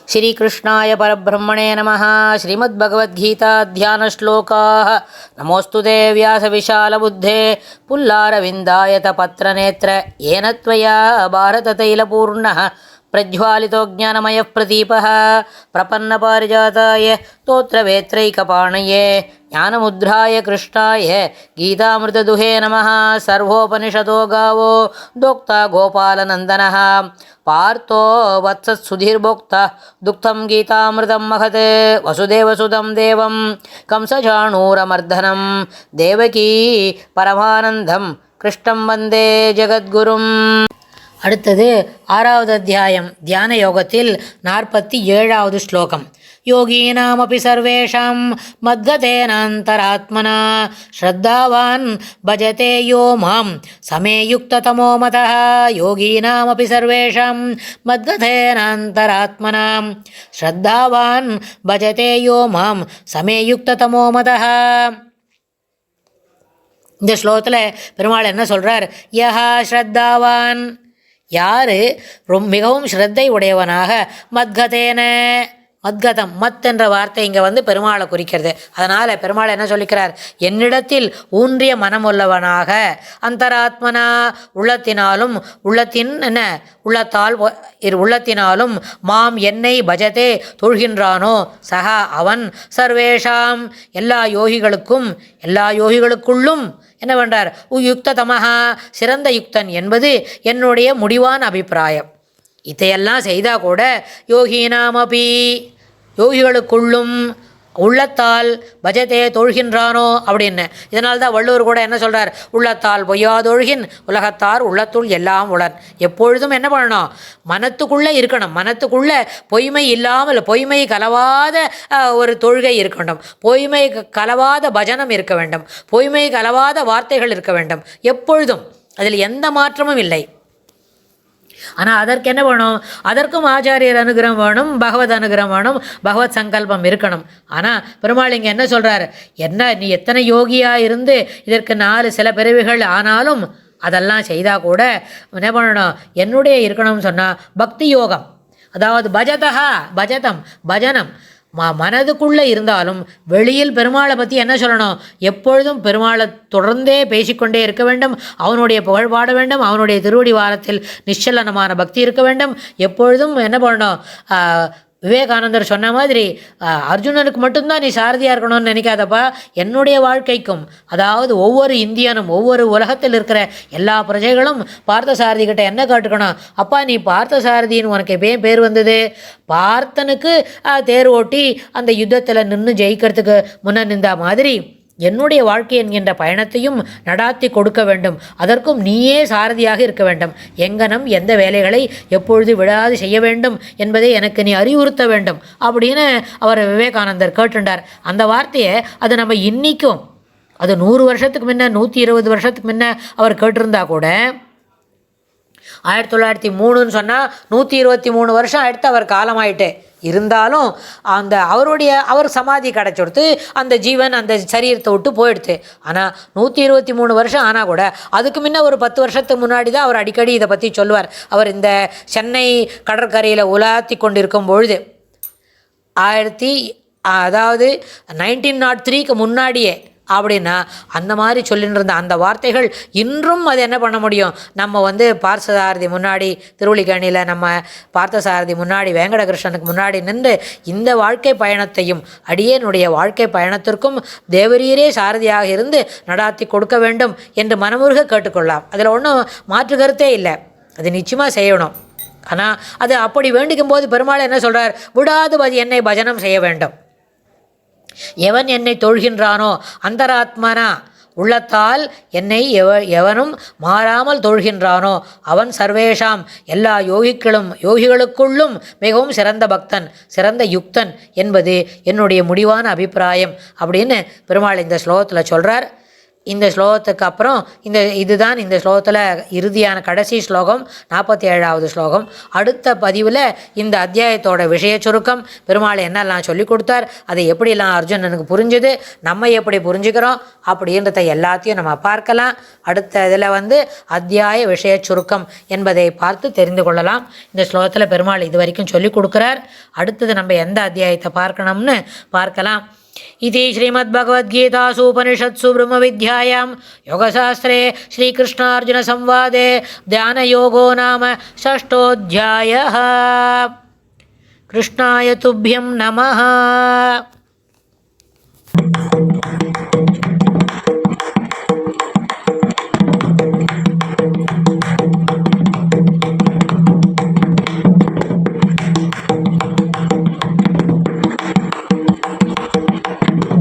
श्रीकृष्णाय परब्रह्मणे नमः। श्रीमद्भगवद्गीता ध्यानश्लोकाः। नमोऽस्तु ते व्यासविशालबुद्धे पुल्लारविन्दायतपत्रनेत्र येन त्वया भारततैलपूर्णः प्रज्वालितो ज्ञानमयः प्रदीपः प्रपन्नपारिजाताय स्तोत्रवेत्रैकपाणये ज्ञानमुद्राय कृष्णाय गीतामृतदुहे नमः। सर्वोपनिषदो गावो दोक्ता गोपालनन्दनः पार्थो वत्सत्सुधीर्भोक्ता दुग्धं गीतामृतं महत् वसुदेवसुतं देवं कंसचाणूरमर्दनं देवकी परमानन्दं कृष्णं वन्दे जगद्गुरुम्. அடுத்தது 6வது அத்தியாயம் தியான யோகத்தில் 47வது ஸ்லோகம். யோகீனாமபி சர்வேஷாம் மத்கதேனாந்தராத்மனா ஸ்ரத்தாவான் பஜதே யோ மாம் சமேயுக்ததமோ மதः. யோகீனாமபி சர்வேஷாம் மத்கதேனாந்தராத்மனா ஸ்ரத்தாவான் பஜதே யோ மாம் சமேயுக்ததமோ மதः. இந்த ஸ்லோகத்தில் பெருமாள் என்ன சொல்கிறார்? யஹா ஸ்ரத்தாவான், யார் மிகவும் ஸ்ரத்தை உடையவனாக, மத்கதேன, மத்கதம், மத் என்ற வார்த்தை இங்கே பெருமாளை குறிக்கிறது. அதனால் பெருமாள் என்ன சொல்லிக்கிறார்? என்னிடத்தில் ஊன்றிய மனமுள்ளவனாக, அந்தராத்மனா, உள்ளத்தினாலும், உள்ளத்தினாலும், மாம் என்னை பஜதே தொழுகின்றானோ, சகா அவன், சர்வேஷாம் எல்லா யோகிகளுக்கும், எல்லா யோகிகளுக்குள்ளும் என்ன பண்ணுறார்? யுக்த தமஹா சிறந்த யுக்தன் என்பது என்னுடைய முடிவான அபிப்பிராயம். இதையெல்லாம் செய்தால் கூட யோகினாமபி யோகிகளுக்குள்ளும் உள்ளத்தால் பஜதே தொழுகின்றானோ அப்படின்னு. இதனால்தான் வள்ளுவர் கூட என்ன சொல்கிறார்? உள்ளத்தால் பொய்யாதொழுகின் உலகத்தார் உள்ளத்துள் எல்லாம் உளன். எப்பொழுதும் என்ன பண்ணணும்? மனத்துக்குள்ளே இருக்கணும். மனத்துக்குள்ளே பொய்மை இல்லாமல், பொய்மை கலவாத ஒரு தொழுகை இருக்க வேண்டும், பொய்மை கலவாத பஜனம் இருக்க வேண்டும், பொய்மை கலவாத வார்த்தைகள் இருக்க வேண்டும். எப்பொழுதும் அதில் எந்த மாற்றமும் இல்லை. ஆனால் அதற்கு என்ன வேணும்? அதற்கும் ஆச்சாரியர் அனுகிரகம் வேணும், பகவத் அனுகிரகம் வேணும், பகவத் சங்கல்பம் இருக்கணும். ஆனால் பெருமாள் இங்கே என்ன சொல்கிறார்? என்ன நீ எத்தனை யோகியாக இருந்து இதற்கு 4 சில பிறவிகள் ஆனாலும் அதெல்லாம் செய்தால் கூட என்ன பண்ணணும்? என்னுடைய இருக்கணும்னு சொன்னால் பக்தி யோகம், அதாவது பஜதம் பஜனம் மனதுக்குள்ளே இருந்தாலும் வெளியில் பெருமாளை பற்றி என்ன சொல்லணும்? எப்பொழுதும் பெருமாளை தொடர்ந்தே பேசிக்கொண்டே இருக்க வேண்டும், அவனுடைய புகழ் பாட வேண்டும், அவனுடைய திருவடி வாரத்தில் நிச்சலனமான பக்தி இருக்க வேண்டும். எப்பொழுதும் என்ன பண்ணணும்? விவேகானந்தர் சொன்ன மாதிரி அர்ஜுனனுக்கு மட்டும்தான் நீ சாரதியாக இருக்கணும்னு நினைக்காதப்பா, என்னுடைய வாழ்க்கைக்கும், அதாவது ஒவ்வொரு இந்தியனும், ஒவ்வொரு உலகத்தில் இருக்கிற எல்லா பிரஜைகளும் பார்த்தசாரதி கிட்ட என்ன கேட்டுக்கணும்? அப்பா நீ பார்த்தசாரதின்னு உனக்கு எப்பயும் பேர் வந்தது, பார்த்தனுக்கு தேர் ஓட்டி அந்த யுத்தத்தில் நின்று ஜெயிக்கிறதுக்கு முன்ன நின்ற மாதிரி என்னுடைய வாழ்க்கை என்கின்ற பயணத்தையும் நடாத்தி கொடுக்க வேண்டும். அதற்கும் நீயே சாரதியாக இருக்க வேண்டும். எங்கனம் எந்த வேலைகளை எப்பொழுது விடாது செய்ய வேண்டும் என்பதை எனக்கு நீ அறிவுறுத்த வேண்டும் அப்படின்னு அவர் விவேகானந்தர் கேட்டுண்டார். அந்த வார்த்தையை அது நம்ம இன்றைக்கும், அது 100 வருஷத்துக்கு முன்ன, 120 வருஷத்துக்கு முன்ன அவர் கேட்டிருந்தா கூட, 1903ன்னு சொன்னால் 123 வருஷம் அடுத்து அவர் காலமாயிட்டு இருந்தாலும் அவர் சமாதி கிடச்சொடுத்து அந்த ஜீவன் அந்த சரீரத்தை விட்டு போயிடுது. ஆனால் 123 வருஷம் ஆனால் கூட அதுக்கு முன்ன ஒரு 10 வருஷத்துக்கு முன்னாடி தான் அவர் அடிக்கடி இதை பற்றி சொல்லுவார். அவர் இந்த சென்னை கடற்கரையில் உலாத்தி கொண்டிருக்கும் பொழுது 1903க்கு முன்னாடியே அப்படின்னா அந்த மாதிரி சொல்லிட்டு இருந்த அந்த வார்த்தைகள் இன்றும் அது என்ன பண்ண முடியும்? நம்ம பார்த்தசாரதி முன்னாடி, திருவள்ளிக்கேணியில் நம்ம பார்த்தசாரதி முன்னாடி, வேங்கடகிருஷ்ணனுக்கு முன்னாடி நின்று இந்த வாழ்க்கை பயணத்தையும், அடியேனுடைய வாழ்க்கை பயணத்திற்கும் தேவரீரே சாரதியாக இருந்து நடாத்தி கொடுக்க வேண்டும் என்று மனமுருக கேட்டுக்கொள்ளலாம். அதில் ஒன்றும் மாற்று கருத்தே இல்லை, அது நிச்சயமாக செய்யணும். ஆனால் அது அப்படி வேண்டிக்கும் போது பெருமாள் என்ன சொல்கிறார்? விடாது என்னை பஜனம் செய்ய வேண்டும். எவன் என்னை தொழுகின்றானோ, அந்தராத்மனா உள்ளத்தால் என்னை எவனும் மாறாமல் தொழுகின்றானோ அவன் சர்வேஷாம் எல்லா யோகிகளுக்குள்ளும் மிகவும் சிறந்த பக்தன், சிறந்த யுக்தன் என்பது என்னுடைய முடிவான அபிப்பிராயம் அப்படின்னு பெருமாள் இந்த ஸ்லோகத்தில் சொல்கிறார். இந்த ஸ்லோகத்துக்கு அப்புறம் இதுதான் இந்த ஸ்லோகத்தில் இறுதியான கடைசி ஸ்லோகம் 47வது ஸ்லோகம். அடுத்த பதிவில் இந்த அத்தியாயத்தோட விஷய சுருக்கம், பெருமாள் என்னெல்லாம் சொல்லி கொடுத்தார், அதை எப்படிலாம் அர்ஜுனனுக்கு புரிஞ்சுது, நம்ம எப்படி புரிஞ்சுக்கிறோம் அப்படின்றத எல்லாத்தையும் நம்ம பார்க்கலாம். அடுத்த இதில் அத்தியாய விஷய சுருக்கம் என்பதை பார்த்து தெரிந்து கொள்ளலாம். இந்த ஸ்லோகத்தில் பெருமாள் இது வரைக்கும் சொல்லி கொடுக்குறார். அடுத்தது நம்ம எந்த அத்தியாயத்தை பார்க்கணும்னு பார்க்கலாம். इति श्रीमद्भगवद्गीतासु उपनिषत्सु ब्रह्मविद्यायां योगशास्त्रे श्रीकृष्णार्जुनसंवादे ध्यानयोगो नाम 6ोऽध्यायः. कृष्णाय तुभ्यं नमः.